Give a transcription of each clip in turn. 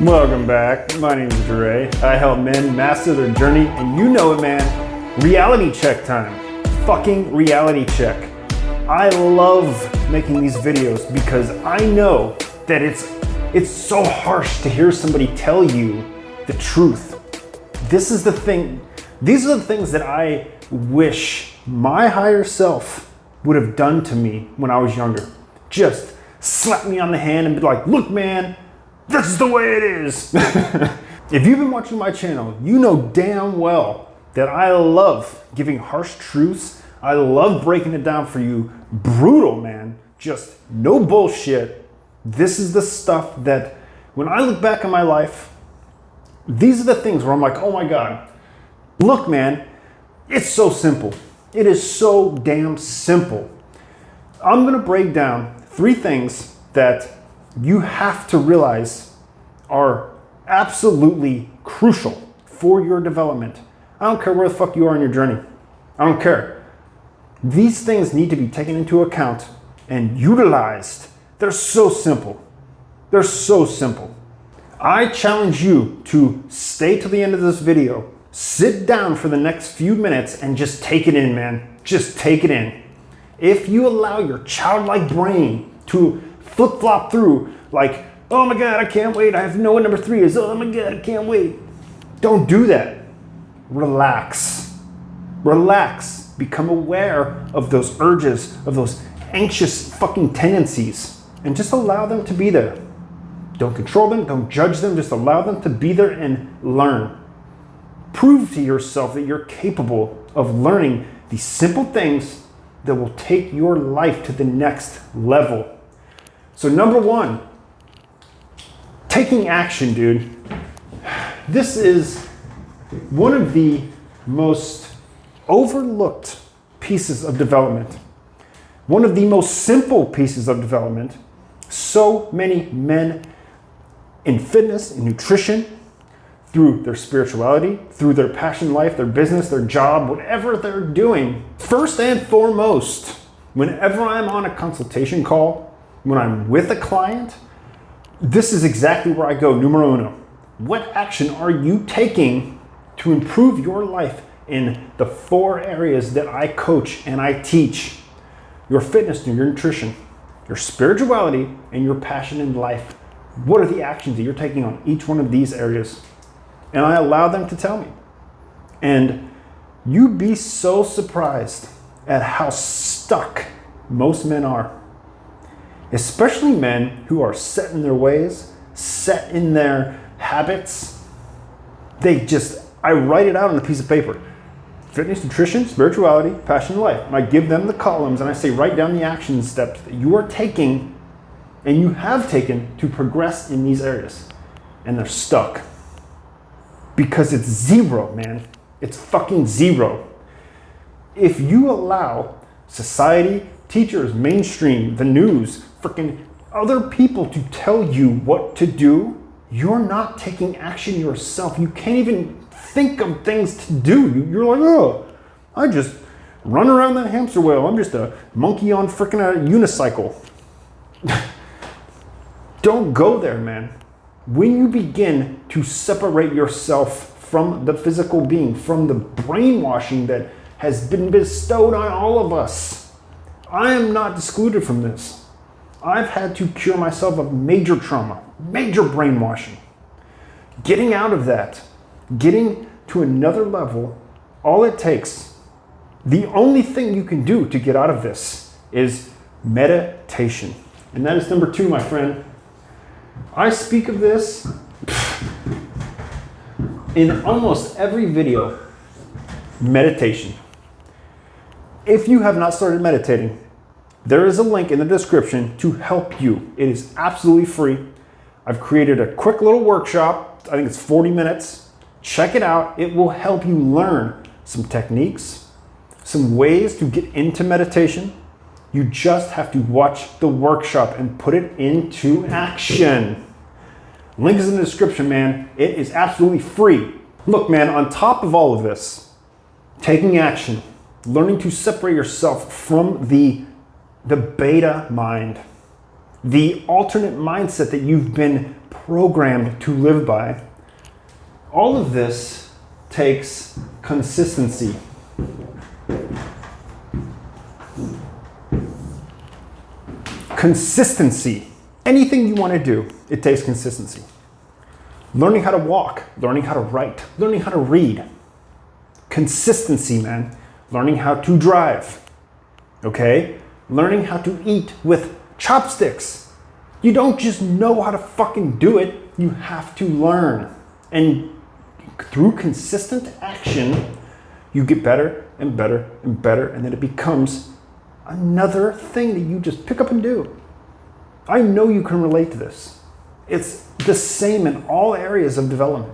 Welcome back. My name is Dre. I help men master their journey, and you know it, man. Reality check time. Fucking reality check. I love making these videos because I know that it's so harsh to hear somebody tell you the truth. This is the thing. These are the things that I wish my higher self would have done to me when I was younger. Just slap me on the hand and be like, look, man, this is the way it is. If you've been watching my channel, you know damn well that I love giving harsh truths. I love breaking it down for you. Brutal, man. Just no bullshit. This is the stuff that when I look back on my life, these are the things where I'm like, oh my God, look, man, it's so simple. It is so damn simple. I'm gonna break down 3 things that you have to realize are absolutely crucial for your development. I don't care where the fuck you are in your journey. I don't care. These things need to be taken into account and utilized. They're so simple. They're so simple. I challenge you to stay to the end of this video. Sit down for the next few minutes and just take it in, man. Just take it in. If you allow your childlike brain to flip-flop through like, oh my God, I can't wait. I have to know what number 3 is. Oh my God, I can't wait. Don't do that. Relax. Relax. Become aware of those urges, of those anxious fucking tendencies, and just allow them to be there. Don't control them. Don't judge them. Just allow them to be there and learn. Prove to yourself that you're capable of learning these simple things that will take your life to the next level. So number 1, taking action, dude. This is one of the most overlooked pieces of development. One of the most simple pieces of development. So many men in fitness, in nutrition, through their spirituality, through their passion life, their business, their job, whatever they're doing. First and foremost, whenever I'm on a consultation call, when I'm with a client, this is exactly where I go, numero uno. What action are you taking to improve your life in the 4 areas that I coach and I teach? Your fitness, your nutrition, your spirituality, and your passion in life. What are the actions that you're taking on each one of these areas? And I allow them to tell me. And you'd be so surprised at how stuck most men are. Especially men who are set in their ways, set in their habits. I write it out on a piece of paper. Fitness, nutrition, spirituality, passion, and life. And I give them the columns and I say, write down the action steps that you are taking and you have taken to progress in these areas. And they're stuck. Because it's 0, man. It's fucking 0. If you allow society, teachers, mainstream, the news, freaking other people to tell you what to do, you're not taking action yourself. You can't even think of things to do. You're like, oh, I just run around that hamster wheel. I'm just a monkey on freaking a unicycle. Don't go there, man. When you begin to separate yourself from the physical being, from the brainwashing that has been bestowed on all of us, I am not excluded from this. I've had to cure myself of major trauma, major brainwashing. Getting out of that, getting to another level, all it takes, the only thing you can do to get out of this is meditation. And that is number 2, my friend. I speak of this in almost every video. Meditation. If you have not started meditating, there is a link in the description to help you. It is absolutely free. I've created a quick little workshop. I think it's 40 minutes. Check it out. It will help you learn some techniques, some ways to get into meditation. You just have to watch the workshop and put it into action. Link is in the description, man. It is absolutely free. Look, man, on top of all of this, taking action, learning to separate yourself from the beta mind, the alternate mindset that you've been programmed to live by. All of this takes consistency. Consistency. Anything you want to do, it takes consistency. Learning how to walk, learning how to write, learning how to read. Consistency, man. Learning how to drive. Okay? Learning how to eat with chopsticks. You don't just know how to fucking do it, you have to learn. And through consistent action, you get better and better and better, and then it becomes another thing that you just pick up and do. I know you can relate to this. It's the same in all areas of development.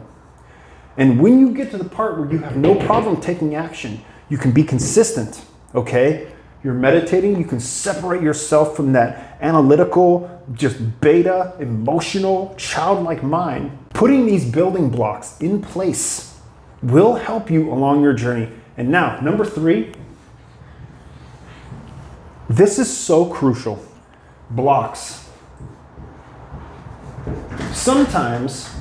And when you get to the part where you have no problem taking action, you can be consistent, okay? You're meditating, you can separate yourself from that analytical, just beta, emotional, childlike mind. Putting these building blocks in place will help you along your journey. And now, number 3, this is so crucial. Blocks. Sometimes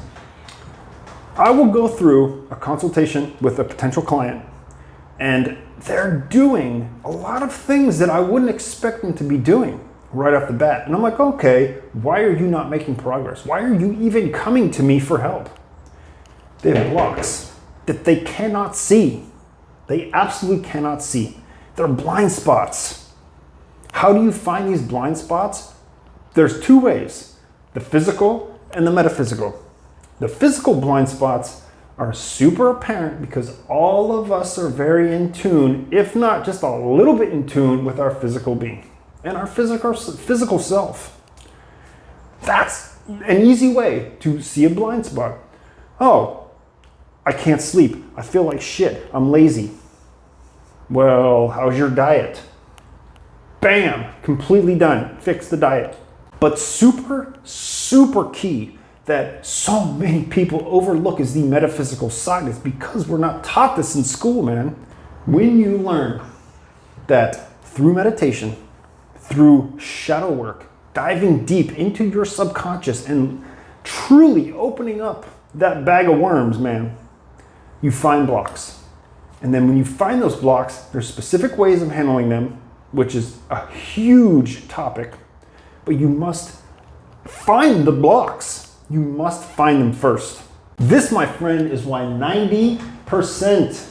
I will go through a consultation with a potential client and they're doing a lot of things that I wouldn't expect them to be doing right off the bat. And I'm like, okay, why are you not making progress? Why are you even coming to me for help? They have blocks that they cannot see. They absolutely cannot see. They're blind spots. How do you find these blind spots? There's 2 ways, the physical and the metaphysical. The physical blind spots are super apparent because all of us are very in tune, if not just a little bit in tune, with our physical being and our physical self. That's an easy way to see a blind spot. Oh, I can't sleep. I feel like shit. I'm lazy. Well, how's your diet? Bam, completely done. Fix the diet. But super, super key that so many people overlook is the metaphysical side. It's because we're not taught this in school, man. When you learn that through meditation, through shadow work, diving deep into your subconscious and truly opening up that bag of worms, man, you find blocks. And then when you find those blocks, there's specific ways of handling them, which is a huge topic, but you must find the blocks. You must find them first. This, my friend, is why 90%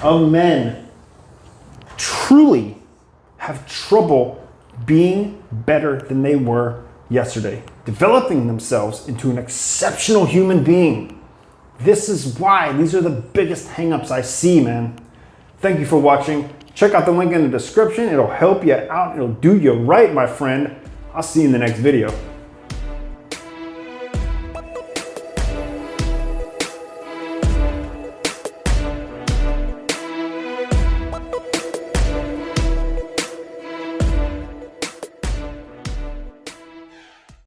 of men truly have trouble being better than they were yesterday, developing themselves into an exceptional human being. This is why these are the biggest hangups I see, man. Thank you for watching. Check out the link in the description. It'll help you out. It'll do you right, my friend. I'll see you in the next video.